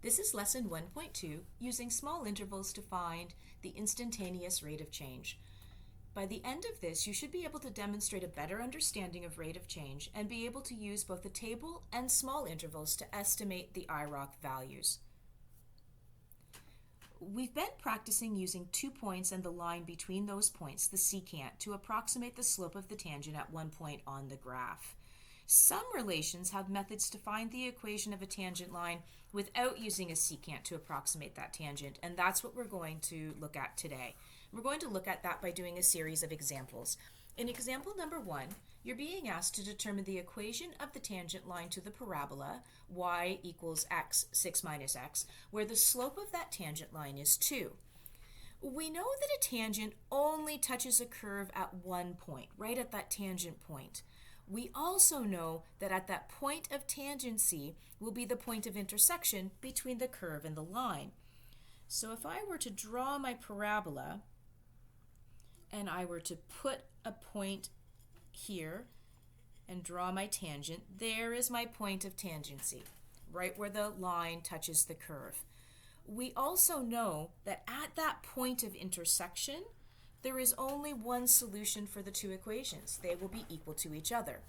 This is lesson 1.2, using small intervals to find the instantaneous rate of change. By the end of this, you should be able to demonstrate a better understanding of rate of change and be able to use both the table and small intervals to estimate the ROC values. We've been practicing using 2 points and the line between those points, the secant, to approximate the slope of the tangent at one point on the graph. Some relations have methods to find the equation of a tangent line without using a secant to approximate that tangent, and that's what we're going to look at today. We're going to look at that by doing a series of examples. In example number 1, you're being asked to determine the equation of the tangent line to the parabola y equals x, 6 minus x, where the slope of that tangent line is 2. We know that a tangent only touches a curve at one point, right at that tangent point. We also know that at that point of tangency will be the point of intersection between the curve and the line. So if I were to draw my parabola and I were to put a point here and draw my tangent, there is my point of tangency, right where the line touches the curve. We also know that at that point of intersection, there is only one solution for the two equations. They will be equal to each other.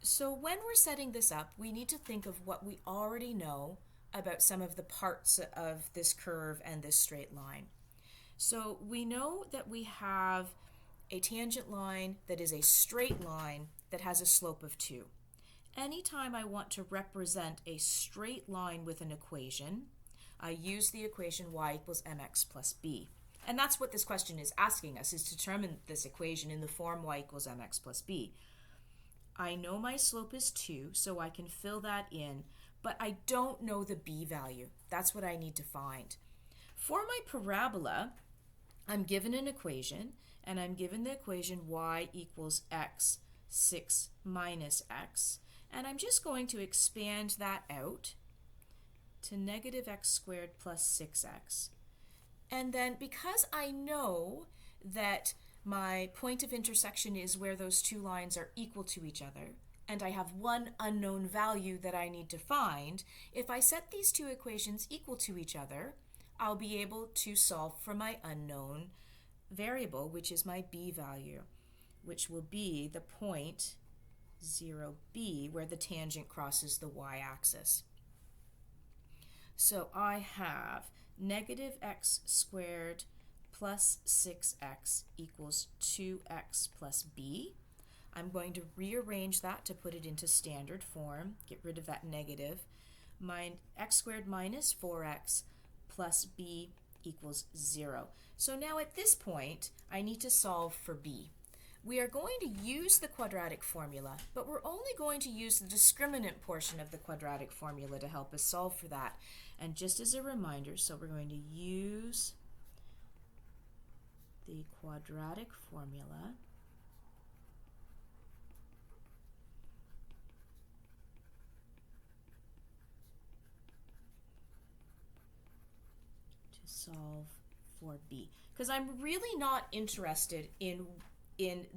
So when we're setting this up, we need to think of what we already know about some of the parts of this curve and this straight line. So we know that we have a tangent line that is a straight line that has a slope of 2. Anytime I want to represent a straight line with an equation, I use the equation y equals mx plus b. And that's what this question is asking us, is to determine this equation in the form y equals mx plus b. I know my slope is 2, so I can fill that in, but I don't know the b value. That's what I need to find. For my parabola, I'm given an equation, and I'm given the equation y equals x, 6 minus x, and I'm just going to expand that out to negative x squared plus 6x. And then because I know that my point of intersection is where those two lines are equal to each other, and I have one unknown value that I need to find, if I set these two equations equal to each other, I'll be able to solve for my unknown variable, which is my b value, which will be the point 0b, where the tangent crosses the y-axis. So I have negative x squared plus 6x equals 2x plus b. I'm going to rearrange that to put it into standard form, get rid of that negative. X squared minus 4x plus b equals 0. So now at this point, I need to solve for b. We are going to use the quadratic formula, but we're only going to use the discriminant portion of the quadratic formula to help us solve for that. And just as a reminder, so we're going to use the quadratic formula to solve for b. Because I'm really not interested in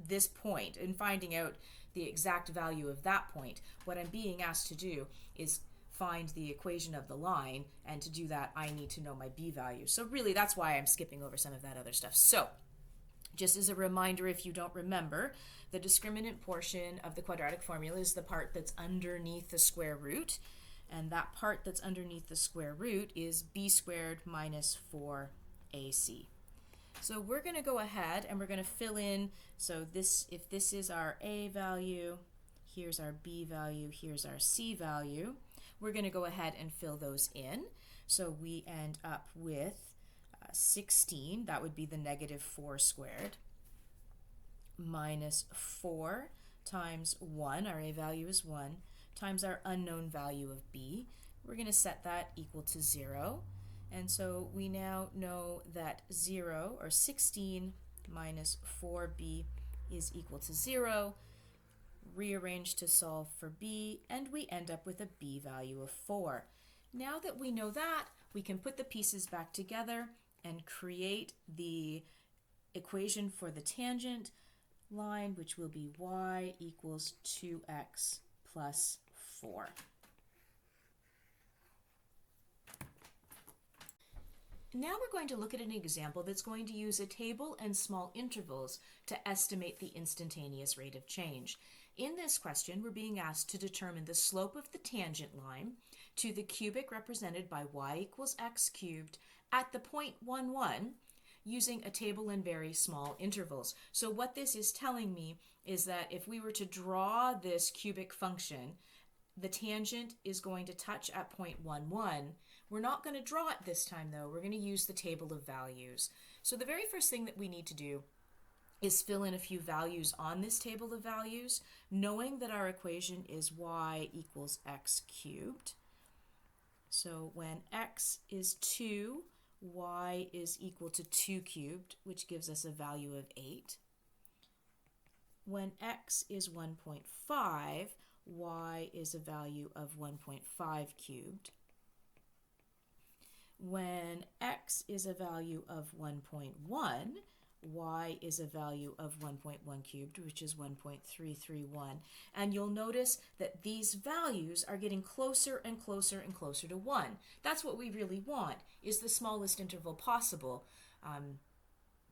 this point, in finding out the exact value of that point. What I'm being asked to do is find the equation of the line, and to do that I need to know my b value. So really that's why I'm skipping over some of that other stuff. So just as a reminder, if you don't remember, the discriminant portion of the quadratic formula is the part that's underneath the square root, and that part that's underneath the square root is b squared minus 4ac. So we're going to go ahead and we're going to fill in, so if this is our a value, here's our b value, here's our c value. We're going to go ahead and fill those in. So we end up with 16, that would be the negative 4 squared, minus 4 times 1, our a value is 1, times our unknown value of b. We're going to set that equal to 0. And so we now know that 0, or 16 minus 4b, is equal to 0. Rearrange to solve for b, and we end up with a b value of 4. Now that we know that, we can put the pieces back together and create the equation for the tangent line, which will be y equals 2x plus 4. Now we're going to look at an example that's going to use a table and small intervals to estimate the instantaneous rate of change. In this question, we're being asked to determine the slope of the tangent line to the cubic represented by y equals x cubed at the point 1, 1 using a table and very small intervals. So what this is telling me is that if we were to draw this cubic function, the tangent is going to touch at point 1, 1. We're not going to draw it this time though. We're going to use the table of values. So the very first thing that we need to do is fill in a few values on this table of values, knowing that our equation is y equals x cubed. So when x is 2, y is equal to 2 cubed, which gives us a value of 8. When x is 1.5, y is a value of 1.5 cubed. When x is a value of 1.1, y is a value of 1.1 cubed, which is 1.331. And you'll notice that these values are getting closer and closer and closer to 1. That's what we really want, is the smallest interval possible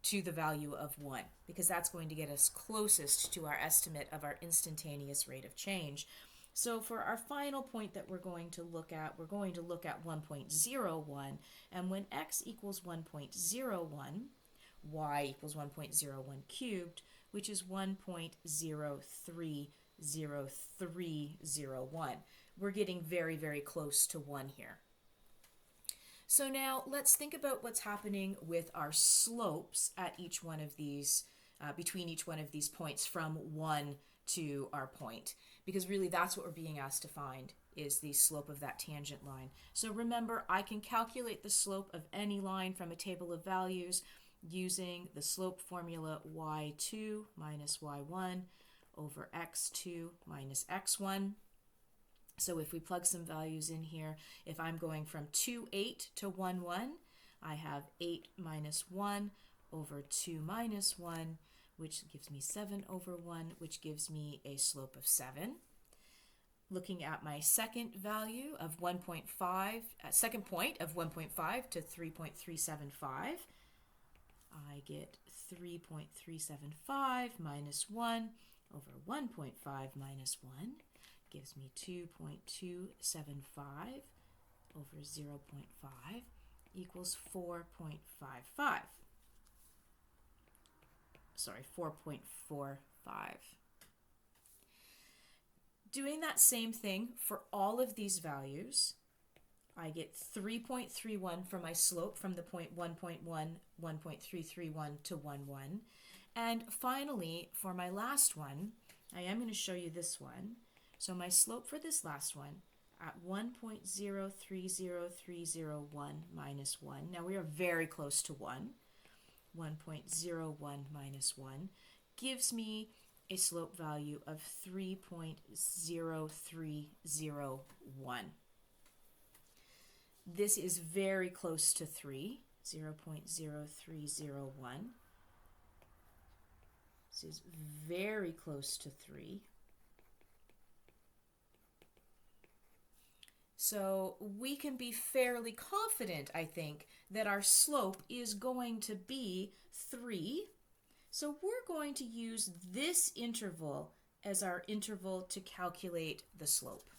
to the value of 1, because that's going to get us closest to our estimate of our instantaneous rate of change. So for our final point that we're going to look at 1.01, and when x equals 1.01, y equals 1.01 cubed, which is 1.030301. We're getting very, very close to 1 here. So now let's think about what's happening with our slopes at each one of these, between each one of these points from 1 to our point, because really that's what we're being asked to find, is the slope of that tangent line. So remember, I can calculate the slope of any line from a table of values using the slope formula y2 minus y1 over x2 minus x1. So if we plug some values in here, if I'm going from 2, 8 to 1, 1, I have 8 minus 1 over 2 minus 1, which gives me 7 over 1, which gives me a slope of 7. Looking at my second value of 1.5, second point of 1.5 to 3.375, I get 3.375 minus 1 over 1.5 minus 1 gives me 2.275 over 0.5 equals 4.55. Sorry, 4.45. Doing that same thing for all of these values, I get 3.31 for my slope from the point 1.1, 1.331 to 1, 1. And finally, for my last one, I am going to show you this one. So my slope for this last one at 1.030301 minus 1. Now we are very close to 1. 1.01 minus 1 gives me a slope value of 3.0301. This is very close to 3, 0.0301. This is very close to 3. So we can be fairly confident, I think, that our slope is going to be 3. So we're going to use this interval as our interval to calculate the slope.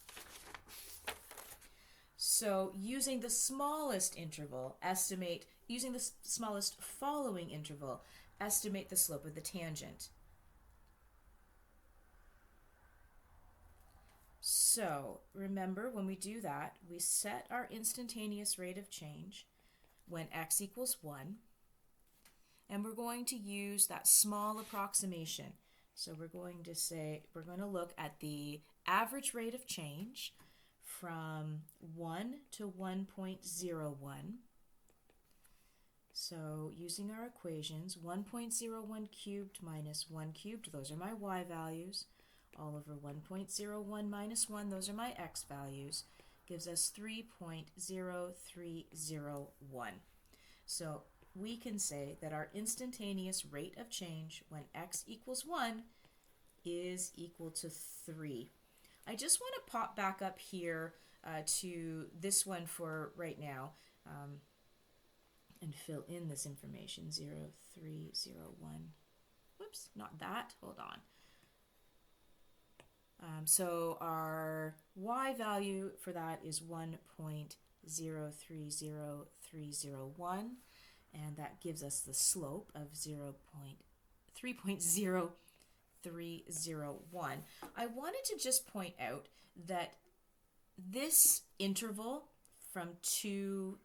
So using the smallest interval, using the smallest following interval, estimate the slope of the tangent. So remember, when we do that, we set our instantaneous rate of change when x equals 1, and we're going to use that small approximation. So we're going to look at the average rate of change from 1 to 1.01. So using our equations, 1.01 cubed minus 1 cubed, those are my y values, all over 1.01 minus 1, those are my x values, gives us 3.0301. So we can say that our instantaneous rate of change when x equals 1 is equal to 3. I just want to pop back up here to this one for right now. and fill in this information, 0, 3, 0, 1. Whoops, not that, hold on. So our y value for that is 1.030301, and that gives us the slope of 3.0301. I wanted to just point out that this interval from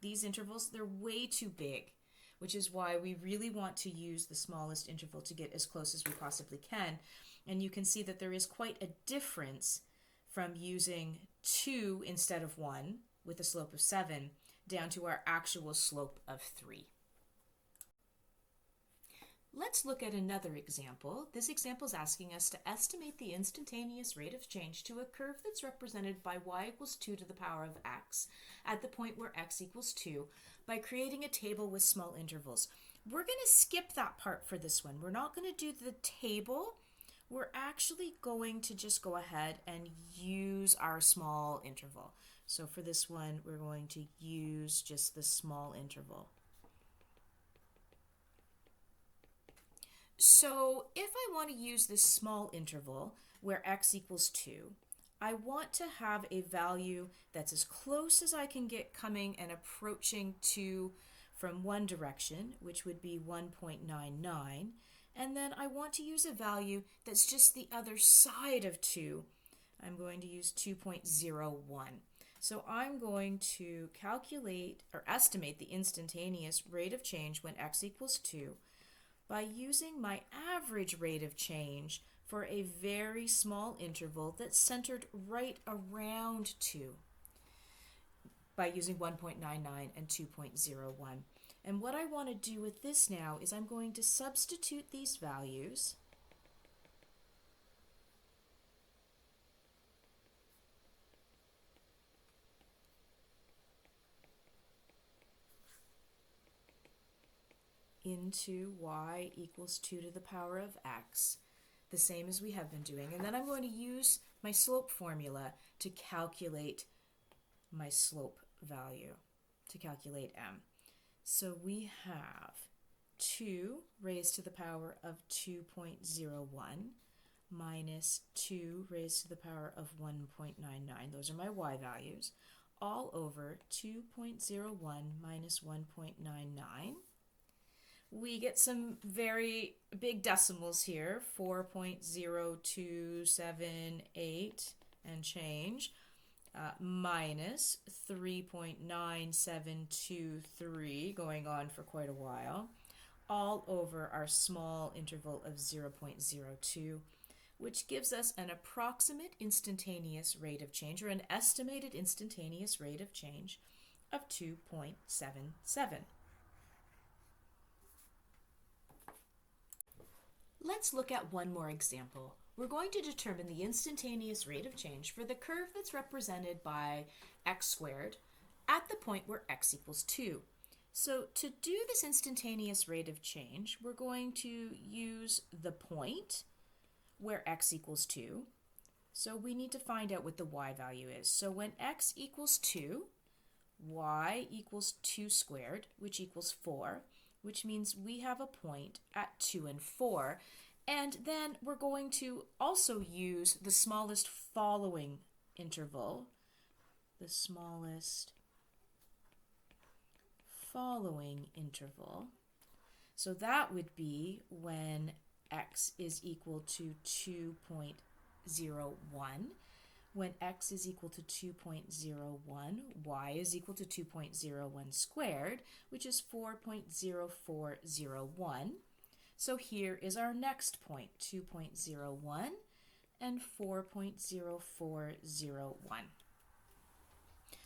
these intervals, they're way too big, which is why we really want to use the smallest interval to get as close as we possibly can. And you can see that there is quite a difference from using 2 instead of 1 with a slope of 7 down to our actual slope of 3. Let's look at another example. This example is asking us to estimate the instantaneous rate of change to a curve that's represented by y equals 2 to the power of x at the point where x equals 2 by creating a table with small intervals. We're going to skip that part for this one. We're not going to do the table. We're actually going to just go ahead and use our small interval. So for this one, we're going to use just the small interval. So if I want to use this small interval where x equals 2, I want to have a value that's as close as I can get coming and approaching 2 from one direction, which would be 1.99. And then I want to use a value that's just the other side of 2. I'm going to use 2.01. So I'm going to calculate or estimate the instantaneous rate of change when x equals 2 by using my average rate of change for a very small interval that's centered right around 2 by using 1.99 and 2.01. And what I want to do with this now is I'm going to substitute these values into y equals 2 to the power of x, the same as we have been doing. And then I'm going to use my slope formula to calculate my slope value, to calculate m. So we have 2 raised to the power of 2.01 minus 2 raised to the power of 1.99. Those are my y values, all over 2.01 minus 1.99. We get some very big decimals here, 4.0278 and change, minus 3.9723, going on for quite a while, all over our small interval of 0.02, which gives us an approximate instantaneous rate of change, or an estimated instantaneous rate of change of 2.77. Let's look at one more example. We're going to determine the instantaneous rate of change for the curve that's represented by x squared at the point where x equals 2. So to do this instantaneous rate of change, we're going to use the point where x equals 2. So we need to find out what the y value is. So when x equals 2, y equals 2 squared, which equals 4. Which means we have a point at 2 and 4. And then we're going to also use the smallest following interval, the smallest following interval. So that would be when x is equal to 2.01. When x is equal to 2.01, y is equal to 2.01 squared, which is 4.0401. So here is our next point, 2.01 and 4.0401.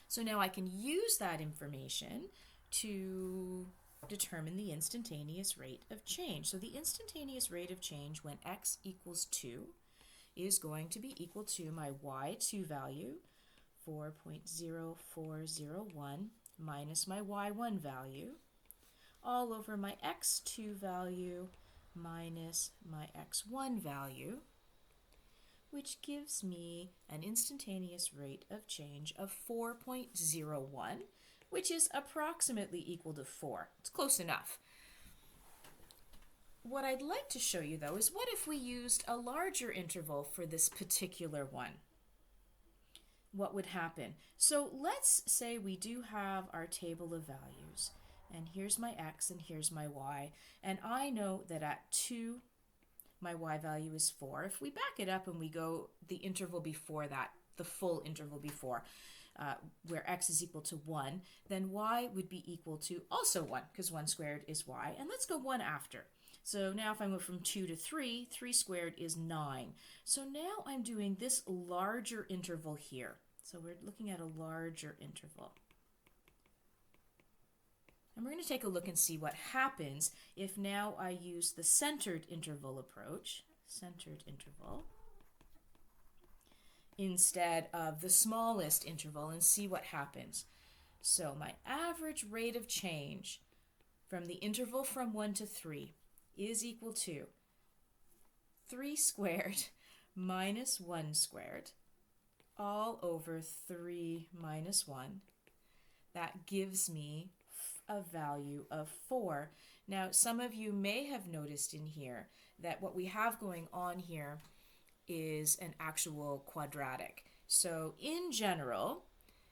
So now I can use that information to determine the instantaneous rate of change. So the instantaneous rate of change when x equals 2 is going to be equal to my y2 value, 4.0401, minus my y1 value, all over my x2 value minus my x1 value, which gives me an instantaneous rate of change of 4.01, which is approximately equal to 4. It's close enough. What I'd like to show you, though, is what if we used a larger interval for this particular one? What would happen? So let's say we do have our table of values, and here's my x and here's my y, and I know that at 2 my y value is 4. If we back it up and we go the interval before that, the full interval before, where x is equal to 1, then y would be equal to also 1, because 1 squared is y, and let's go 1 after. So now if I move from 2 to 3, 3 squared is 9. So now I'm doing this larger interval here. So we're looking at a larger interval. And we're going to take a look and see what happens if now I use the centered interval approach, instead of the smallest interval, and see what happens. So my average rate of change from the interval from 1 to 3 is equal to 3 squared minus 1 squared all over 3 minus 1. That gives me a value of 4. Now, some of you may have noticed in here that what we have going on here is an actual quadratic. So in general,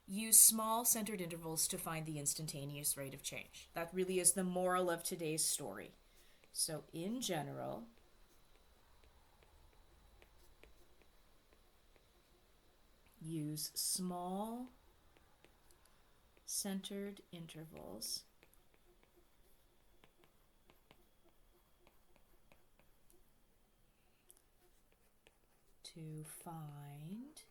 use small centered intervals to find the instantaneous rate of change. That really is the moral of today's story. So in general, use small centered intervals to find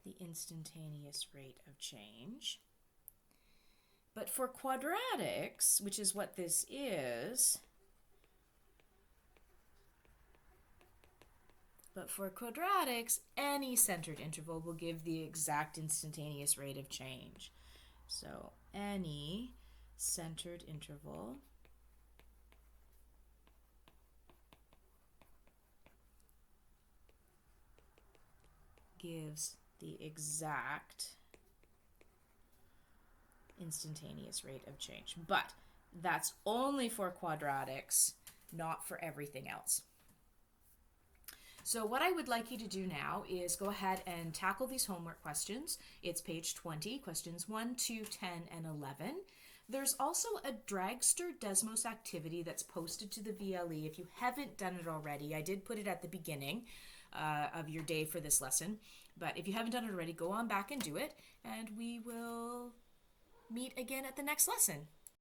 the instantaneous rate of change. But for quadratics, which is what this is, any centered interval will give the exact instantaneous rate of change. So any centered interval gives the exact instantaneous rate of change. But that's only for quadratics, not for everything else. So what I would like you to do now is go ahead and tackle these homework questions. It's page 20, questions 1, 2, 10, and 11. There's also a Dragster Desmos activity that's posted to the VLE. If you haven't done it already, I did put it at the beginning of your day for this lesson. But if you haven't done it already, go on back and do it, and we will meet again at the next lesson.